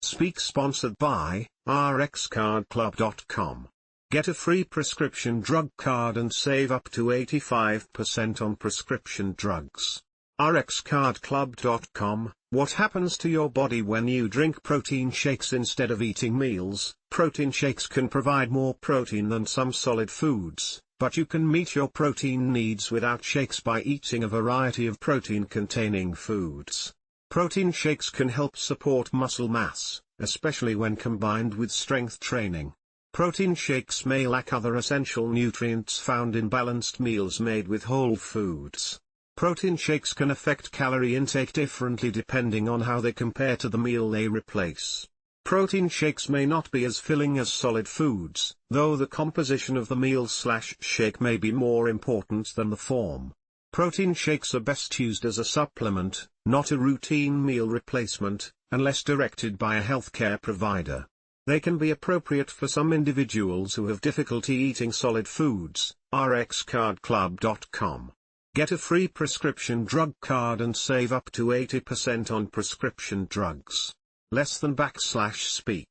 Speak sponsored by RxCardClub.com. Get a free prescription drug card and save up to 85% on prescription drugs. RxCardClub.com. What happens to your body when you drink protein shakes instead of eating meals? Protein shakes can provide more protein than some solid foods, but you can meet your protein needs without shakes by eating a variety of protein-containing foods. Protein shakes can help support muscle mass, especially when combined with strength training. Protein shakes may lack other essential nutrients found in balanced meals made with whole foods. Protein shakes can affect calorie intake differently depending on how they compare to the meal they replace. Protein shakes may not be as filling as solid foods, though the composition of the meal/shake may be more important than the form. Protein shakes are best used as a supplement, not a routine meal replacement, unless directed by a healthcare provider. They can be appropriate for some individuals who have difficulty eating solid foods. RxCardClub.com. Get a free prescription drug card and save up to 80% on prescription drugs. Less than /speak.